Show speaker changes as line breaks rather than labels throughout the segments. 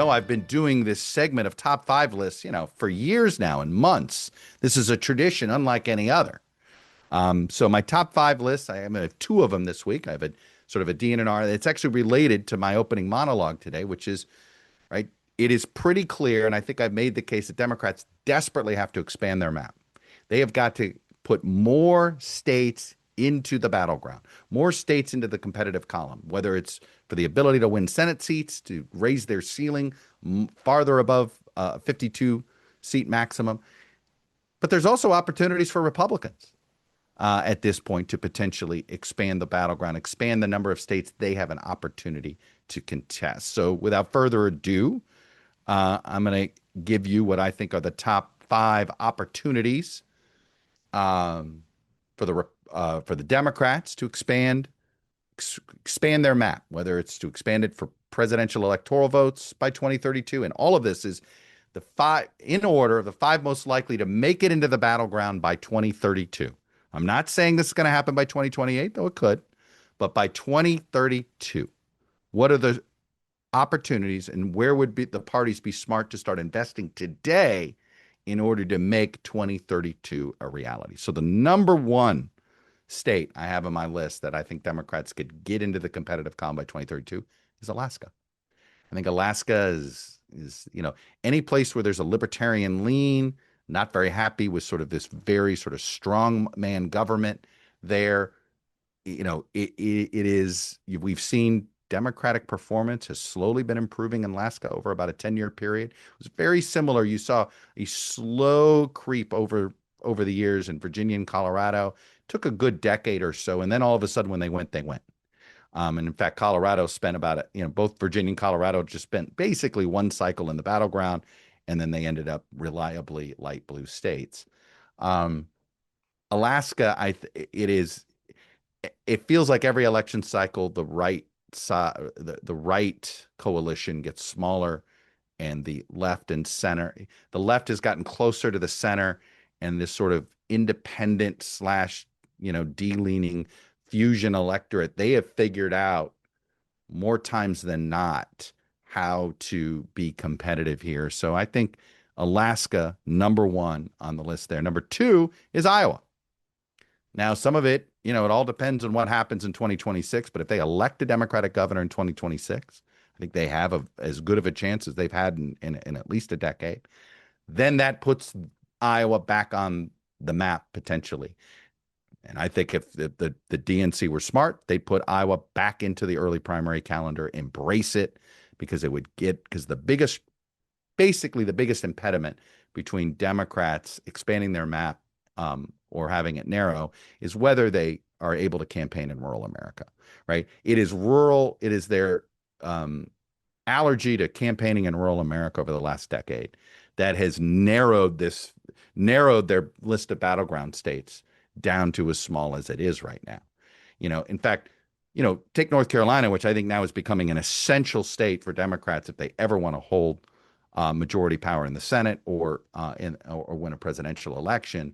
know, I've been doing this segment of top five lists, for years now and months. This is a tradition unlike any other. So my top five lists, I have two of them this week. I have a sort of a D and an R. It's actually related to my opening monologue today, which is, right, it is pretty clear, and I think I've made the case that Democrats desperately have to expand their map. They have got to put more states into the battleground, more states into the competitive column, whether it's for the ability to win Senate seats, to raise their ceiling farther above 52 seat maximum. But there's also opportunities for Republicans at this point to potentially expand the battleground, expand the number of states they have an opportunity to contest. So without further ado, I'm going to give you what I think are the top five opportunities for the Democrats to expand their map, whether it's to expand it for presidential electoral votes by 2032. And all of this is the five in order of the five most likely to make it into the battleground by 2032. I'm not saying this is going to happen by 2028, though it could, but by 2032, what are the opportunities and where would be the parties be smart to start investing today in order to make 2032 a reality? So the number one state I have on my list that I think Democrats could get into the competitive column by 2032 is Alaska. I think Alaska is any place where there's a libertarian lean, not very happy with sort of this very sort of strong man government there. It is, we've seen Democratic performance has slowly been improving in Alaska over about a 10-year period. It was very similar. You saw a slow creep over the years in Virginia and Colorado. Took a good decade or so, and then all of a sudden when they went, they went. And in fact, Colorado spent about both Virginia and Colorado just spent basically one cycle in the battleground, and then they ended up reliably light blue states. Alaska, it feels like every election cycle, the right side, the right coalition gets smaller, and the left and center, the left has gotten closer to the center, and this sort of independent slash de-leaning fusion electorate, they have figured out more times than not how to be competitive here. So I think Alaska, number one on the list there. Number two is Iowa. Now, some of it, it all depends on what happens in 2026. But if they elect a Democratic governor in 2026, I think they have as good of a chance as they've had in at least a decade. Then that puts Iowa back on the map potentially. And I think if the DNC were smart, they'd put Iowa back into the early primary calendar, embrace it, because basically the biggest impediment between Democrats expanding their map or having it narrow is whether they are able to campaign in rural America, right? It is their allergy to campaigning in rural America over the last decade that has narrowed their list of battleground states down to as small as it is right now. In fact, take North Carolina, which I think now is becoming an essential state for Democrats if they ever want to hold majority power in the Senate or win a presidential election.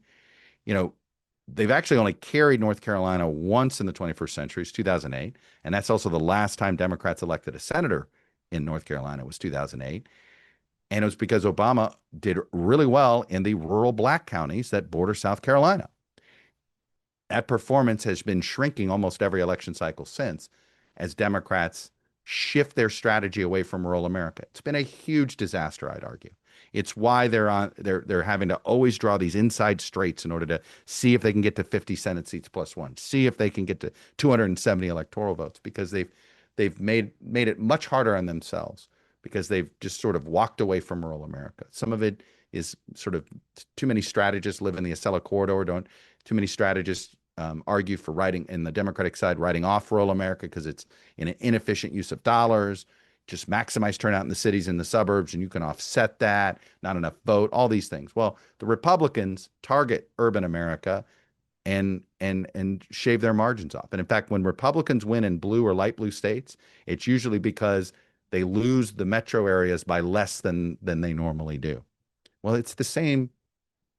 They've actually only carried North Carolina once in the 21st century, it's 2008, and that's also the last time Democrats elected a senator in North Carolina was 2008. And it was because Obama did really well in the rural black counties that border South Carolina. That performance has been shrinking almost every election cycle since, as Democrats shift their strategy away from rural America. It's been a huge disaster, I'd argue. It's why they're having to always draw these inside straights in order to see if they can get to 50 Senate seats plus one, see if they can get to 270 electoral votes, because they've made it much harder on themselves, because they've just sort of walked away from rural America. Some of it is sort of too many strategists live in the Acela corridor. Too many strategists argue for writing in the Democratic side, writing off rural America because it's an inefficient use of dollars. Just maximize turnout in the cities and the suburbs, and you can offset that. Not enough vote, all these things. Well, the Republicans target urban America and shave their margins off. And in fact, when Republicans win in blue or light blue states, it's usually because they lose the metro areas by less than they normally do. Well, it's the same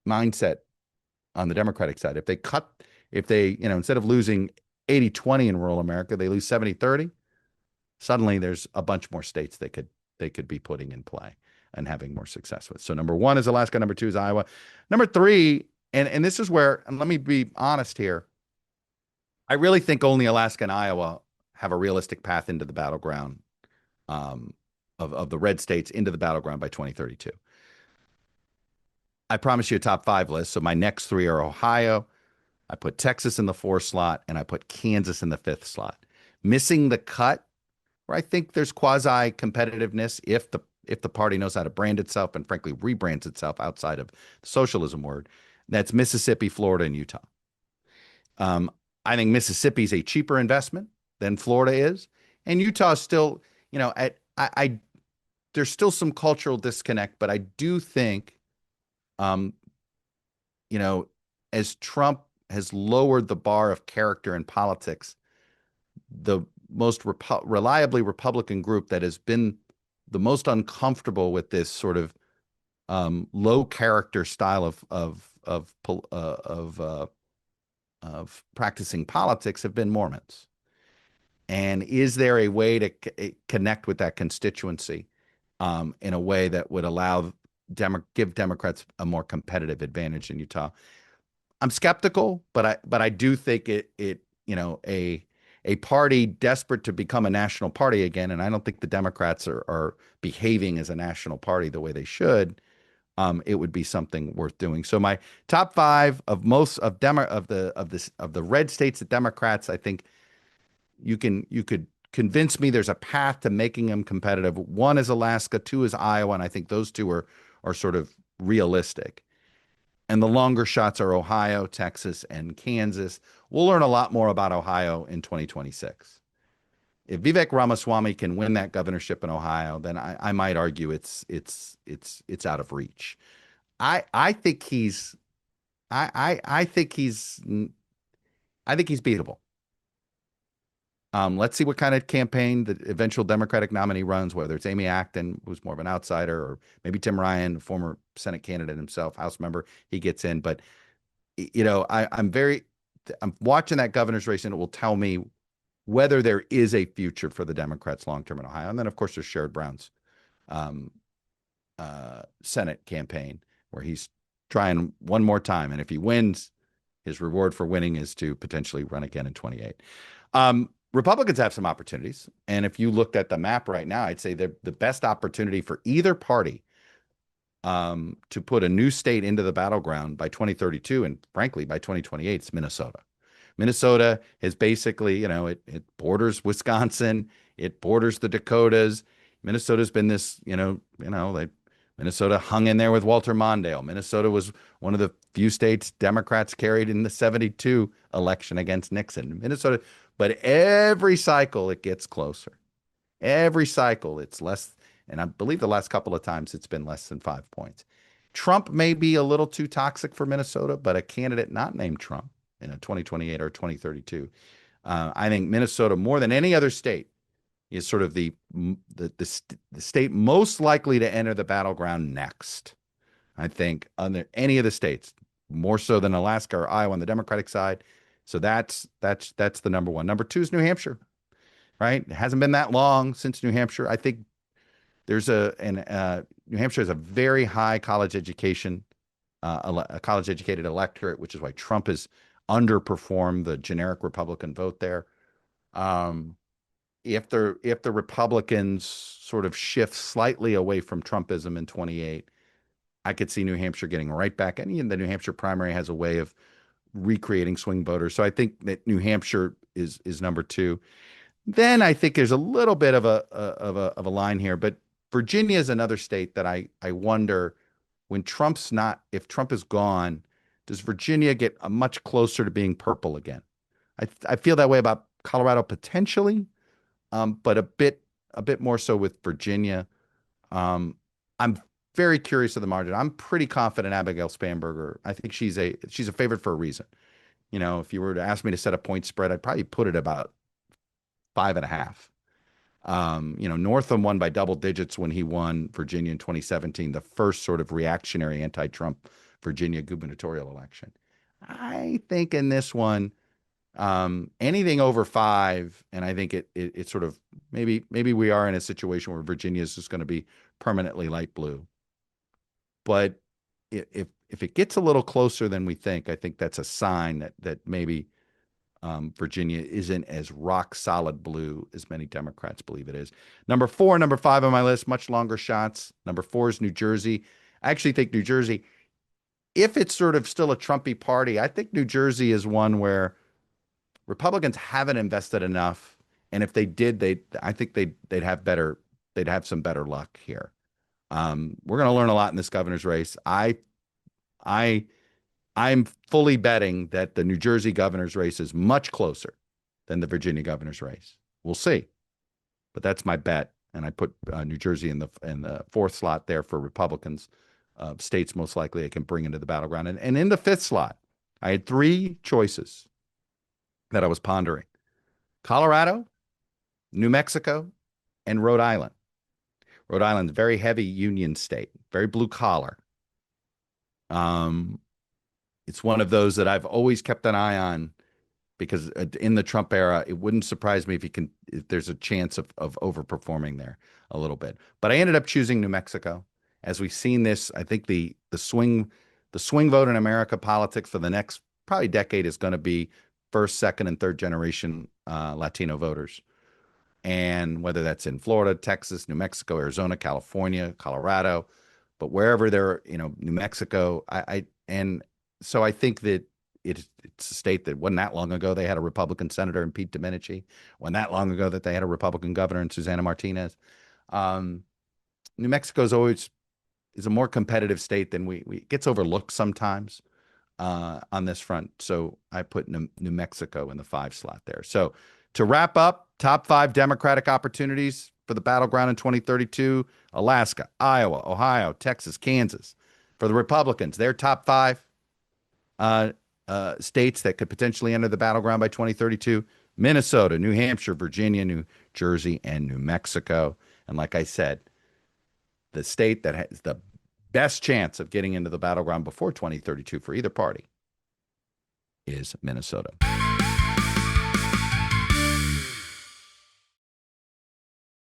mindset on the Democratic side. If they instead of losing 80-20 in rural America, they lose 70-30, suddenly there's a bunch more states they could they could be putting in play and having more success with. So number one is Alaska. Number two is Iowa. Number three, and this is where, and let me be honest here, I really think only Alaska and Iowa have a realistic path into the battleground um, of the red states into the battleground by 2032. I promise you a top five list. So my next three are Ohio. I put Texas in the fourth slot, and I put Kansas in the fifth slot. Missing the cut, where I think there's quasi competitiveness if the party knows how to brand itself and frankly rebrands itself outside of the socialism word. That's Mississippi, Florida, and Utah. Um, I think Mississippi is a cheaper investment than Florida is, and Utah is still, there's still some cultural disconnect, but I do think, um, you know, as Trump has lowered the bar of character in politics, the most reliably Republican group that has been the most uncomfortable with this sort of low character style of practicing politics have been Mormons. And is there a way to connect with that constituency in a way that would allow give Democrats a more competitive advantage in Utah? I'm skeptical, but I do think a party desperate to become a national party again, and I don't think the Democrats are behaving as a national party the way they should. It would be something worth doing. So my top five of most of the red states that Democrats, I think you could convince me there's a path to making them competitive. One is Alaska, two is Iowa, and I think those two are sort of realistic. And the longer shots are Ohio, Texas, and Kansas. We'll learn a lot more about Ohio in 2026. If Vivek Ramaswamy can win that governorship in Ohio, then I might argue it's out of reach. I think he's I think he's beatable. Let's see what kind of campaign the eventual Democratic nominee runs, whether it's Amy Acton, who's more of an outsider, or maybe Tim Ryan, former Senate candidate himself, House member, he gets in. But, I'm watching that governor's race, and it will tell me whether there is a future for the Democrats long-term in Ohio. And then, of course, there's Sherrod Brown's Senate campaign, where he's trying one more time. And if he wins, his reward for winning is to potentially run again in 28. Republicans have some opportunities. And if you looked at the map right now, I'd say the best opportunity for either party to put a new state into the battleground by 2032, and frankly, by 2028, is Minnesota. Minnesota is basically, it borders Wisconsin, it borders the Dakotas. Minnesota's been this, Minnesota hung in there with Walter Mondale. Minnesota was one of the few states Democrats carried in the 72 election against Nixon. Minnesota, but every cycle it gets closer. Every cycle it's less, and I believe the last couple of times it's been less than 5 points. Trump may be a little too toxic for Minnesota, but a candidate not named Trump in a 2028 or 2032, I think Minnesota, more than any other state, is sort of the state most likely to enter the battleground next. I think under any of the states, more so than Alaska or Iowa on the Democratic side. So that's the number one. Number two is New Hampshire, right? It hasn't been that long since New Hampshire. I think there's New Hampshire has a very high college education, a college educated electorate, which is why Trump has underperformed the generic Republican vote there. If the Republicans sort of shift slightly away from Trumpism in 28, I could see New Hampshire getting right back. And the New Hampshire primary has a way of recreating swing voters. So I think that New Hampshire is number two. Then I think there's a little bit of a line here, but Virginia is another state that I wonder, if Trump is gone, does Virginia get much closer to being purple again? I feel that way about Colorado potentially, but a bit more so with Virginia. I'm very curious of the margin. I'm pretty confident Abigail Spanberger. I think she's a favorite for a reason. If you were to ask me to set a point spread, I'd probably put it about 5.5. Northam won by double digits when he won Virginia in 2017, the first sort of reactionary anti-Trump Virginia gubernatorial election. I think in this one, Anything over 5, and I think it sort of maybe we are in a situation where Virginia is just going to be permanently light blue. But if it gets a little closer than we think, I think that's a sign that maybe Virginia isn't as rock solid blue as many Democrats believe it is. Number 4, number 5 on my list, much longer shots. Number 4 is New Jersey. I actually think New Jersey, if it's sort of still a Trumpy party, I think New Jersey is one where Republicans haven't invested enough, and if they did, I think they'd have some better luck here. We're going to learn a lot in this governor's race. I I'm fully betting that the New Jersey governor's race is much closer than the Virginia governor's race. We'll see, but that's my bet, and I put New Jersey in the fourth slot there for Republicans. States most likely I can bring into the battleground, and in the fifth slot, I had 3 choices that I was pondering: Colorado, New Mexico, and Rhode Island. Rhode Island's a very heavy union state, very blue collar. It's one of those that I've always kept an eye on because in the Trump era, it wouldn't surprise me if there's a chance of overperforming there a little bit. But I ended up choosing New Mexico. As we've seen this, I think the swing vote in America politics for the next probably decade is going to be first, second, and third generation Latino voters. And whether that's in Florida, Texas, New Mexico, Arizona, California, Colorado, but wherever they're, New Mexico, and so I think that it's a state that wasn't that long ago they had a Republican senator in Pete Domenici, wasn't that long ago that they had a Republican governor in Susana Martinez. New Mexico is a more competitive state than we it gets overlooked sometimes on this front. So I put New Mexico in the 5 slot there. So to wrap up, top 5 Democratic opportunities for the battleground in 2032: Alaska, Iowa, Ohio, Texas, Kansas. For the Republicans, their top 5 states that could potentially enter the battleground by 2032: Minnesota, New Hampshire, Virginia, New Jersey, and New Mexico. And like I said, the state that has the best chance of getting into the battleground before 2032 for either party is Minnesota.